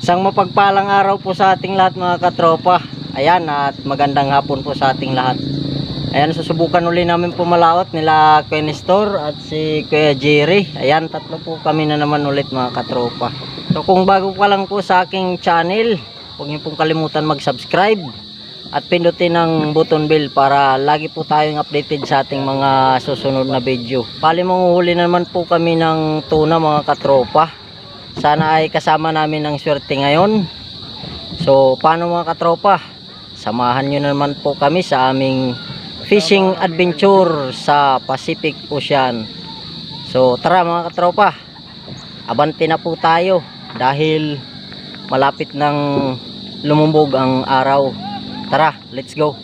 Isang mapagpalang araw po sa ating lahat mga katropa. Ayan, at magandang hapon po sa ating lahat. Ayan, susubukan uli namin pumalaot nila Kuya Nestor at si Kuya Jerry. Ayan, tatlo po kami na naman ulit mga katropa. So kung bago pa lang po sa aking channel, huwag niyo pong kalimutan mag-subscribe at pindutin ang button bell para lagi po tayong updated sa ating mga susunod na video. Pali manguhuli naman po kami ng tuna mga katropa. Sana ay kasama namin ng swerte ngayon. So paano mga katropa, samahan nyo naman po kami sa aming fishing adventure sa Pacific Ocean. So tara mga katropa, abante na po tayo dahil malapit ng lumubog ang araw. Tara, let's go.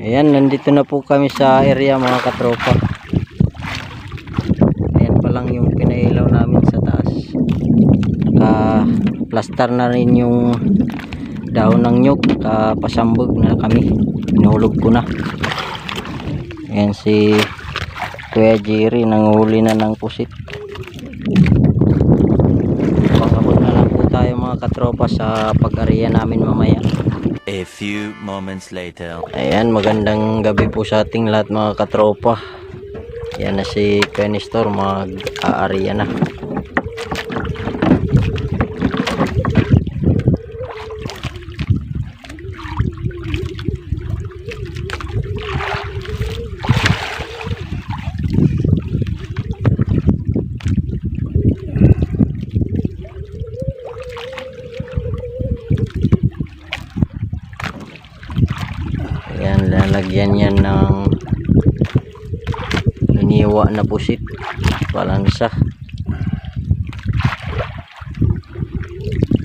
Ayan, nandito na po kami sa area mga katropa. Ayan pa lang yung pinailaw namin sa taas. Naka-plaster na rin yung dahon ng nyug. Naka-pasambog na kami. Pinahulog ko na. Ayan si Kuya Jerry, nanguhuli na ng pusit. Pangabot na lang po tayo mga katropa sa pag-area namin mamaya. A few moments later. Ayan, magandang gabi po sa ating lahat mga katropa. Yan na si Kuya Nestor, mag-aarya na. Ayan, lalagyan yan ng liniwa na pusit, balansa.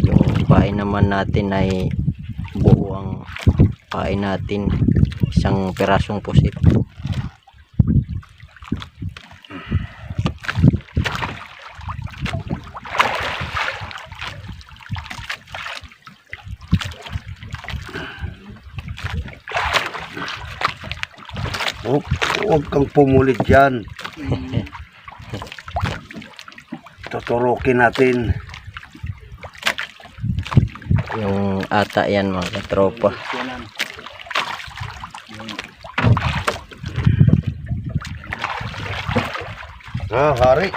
Yung pain naman natin ay buo ang pain natin, isang pirasong pusit. Huwag kang pumulit dyan. Tuturukin natin. Yung ata yan mga katropa. Hari.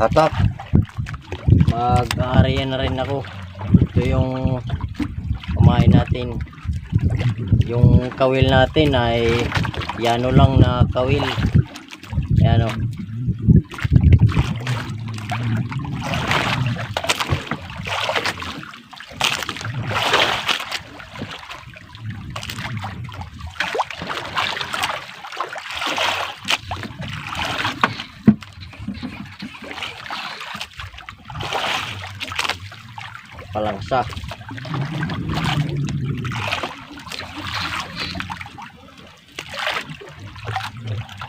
Hatak. Mag-aarya na rin ako. Ito yung kumain natin. Yung kawil natin ay yano lang na kawil. Yan o. Palangsa.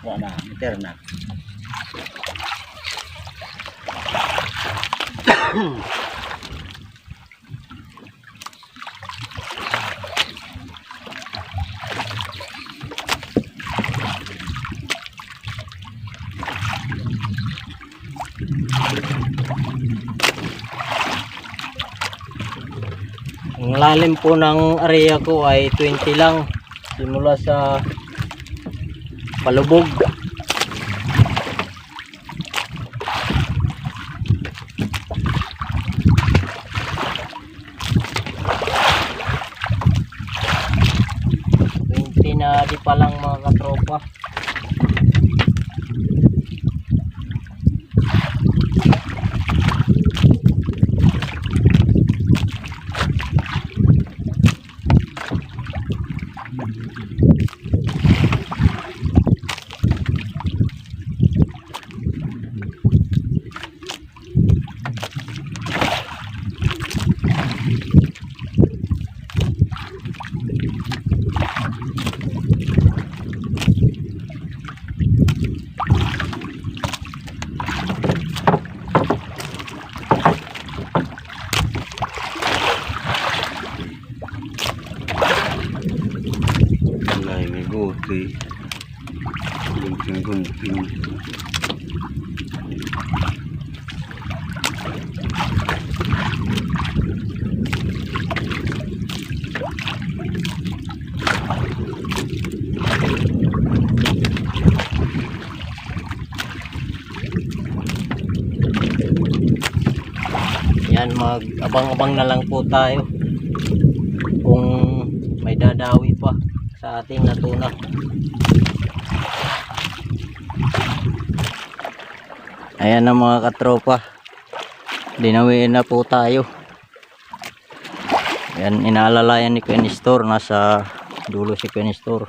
Wala na, meter na. Ang lalim po ng area ko ay 20 lang simula sa palubog. Na di pa lang mga katropa. Gunting. Gunting. Yan, mag-abang-abang na lang po tayo kung may dadawi pa sa ating natuna. Ayan na mga katropa, dinawiin na po tayo. Ayan, inaalalayan ni Questor, nasa dulo si Questor.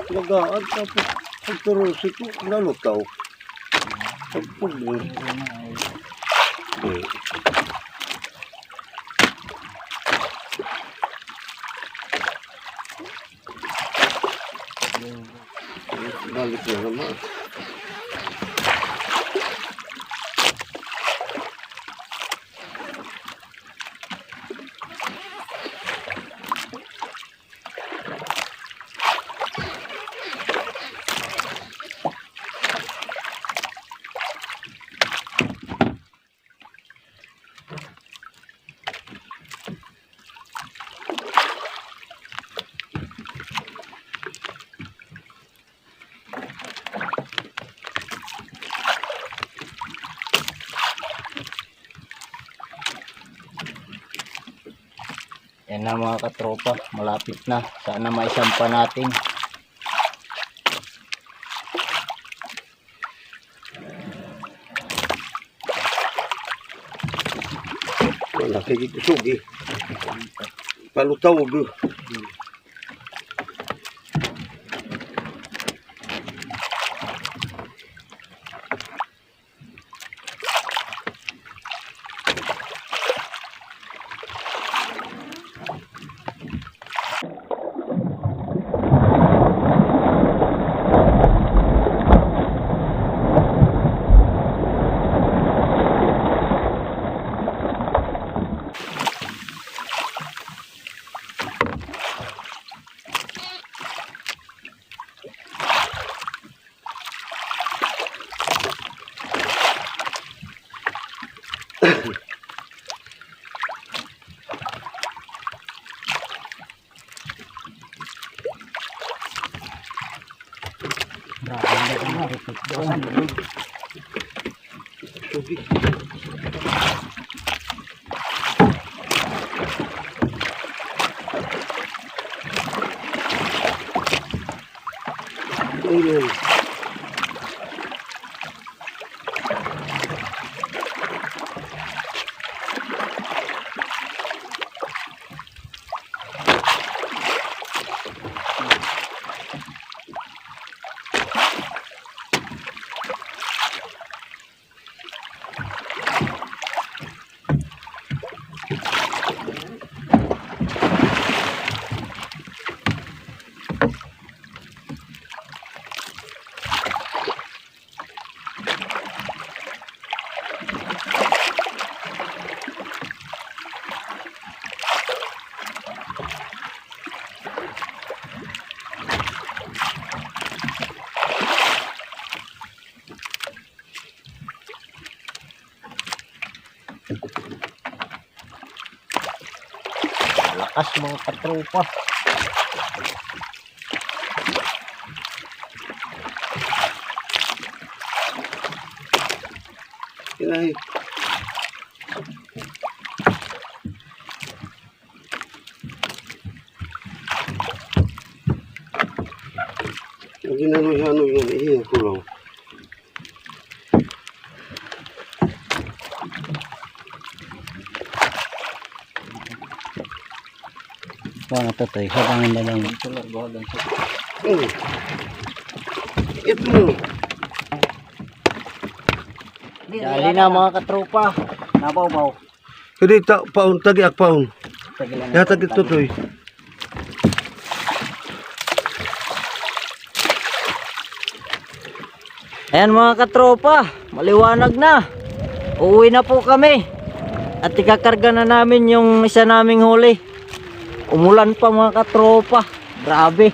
Nagaan tapos pagturusi ko, nalutaw. Pagpugod. Balik na naman. Yan na mga katropa, malapit na. Sana maisampa natin. Sige kusugi. Palutaw do. Kusugi. Ayun. Lakas mga katropa. Kinahi. Ginanoy-hanoy yan, ihiyan ko lang. Wala na to, habangin na lang. Ito. Dali na mga katropa. Nabaw-baw. Hindi, paun, tagiak paun. Yatag ito to eh. Ayan mga katropa, maliwanag na. Uuwi na po kami. At ikakarga na namin yung isa naming huli. Umulan pa mga katropa. Grabe.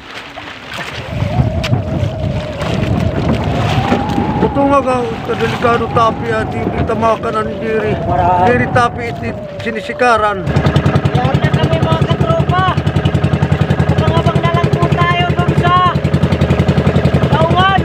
Ito nga ka, kadelikado tapi at hindi tamakan ng diri. Diri tapi iti sinisikaran. Ayan na kami mga katropa. Abang-abang na lang po tayo dun sa Taungan.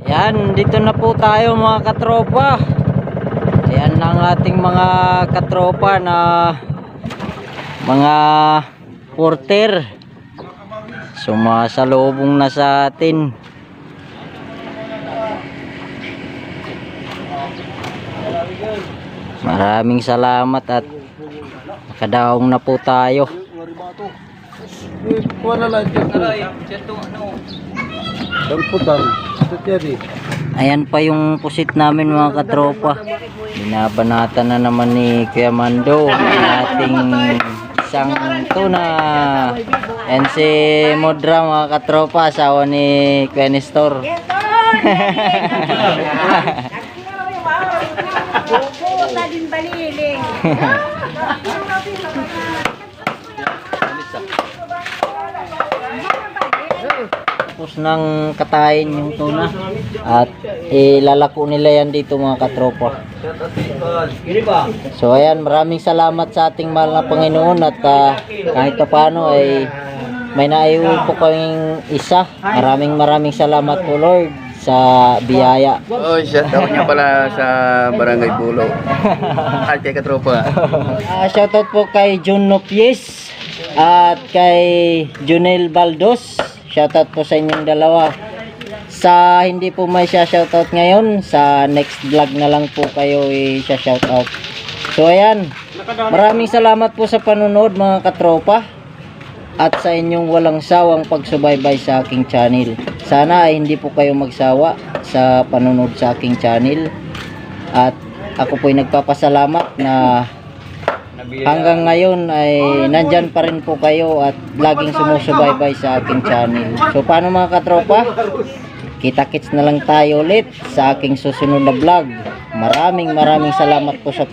Yan, dito na po tayo mga katropa. Ayan na ang ating mga katropa na mga porter. So sumasalubong na sa atin. Maraming salamat at nakadaong na po tayo. Kuha na lang dyan. Damputan. Ayan pa yung pusit namin mga katropa. Binabanatan na naman ni Kuya Mando ang ating isang tuna. And si Modra mga katropa, asawa ni Kuya Nestor. Tapos nang katayin yung tuna at ilalako nila yan dito mga katropa. So ayan, maraming salamat sa ating mahal na Panginoon at kahit pa paano ay may naiuwi po kaming isa. Maraming salamat po Lord sa biyaya. Oh, shoutout niya pala sa Barangay Bulo. At kay katropa. Shoutout po kay John Nopies at kay Junel Baldos. Shoutout po sa inyong dalawa. Sa hindi po may shoutout ngayon, sa next vlog na lang po kayo i-shoutout. So ayan, maraming salamat po sa panunod mga katropa at sa inyong walang sawang pagsubaybay sa aking channel. Sana ay hindi po kayo magsawa sa panunod sa aking channel. At ako po ay nagpapasalamat na hanggang ngayon ay nandyan pa rin po kayo at laging sumusubaybay sa aking channel. So paano mga katropa? Kita-kits na lang tayo ulit sa aking susunod na vlog. Maraming salamat po sa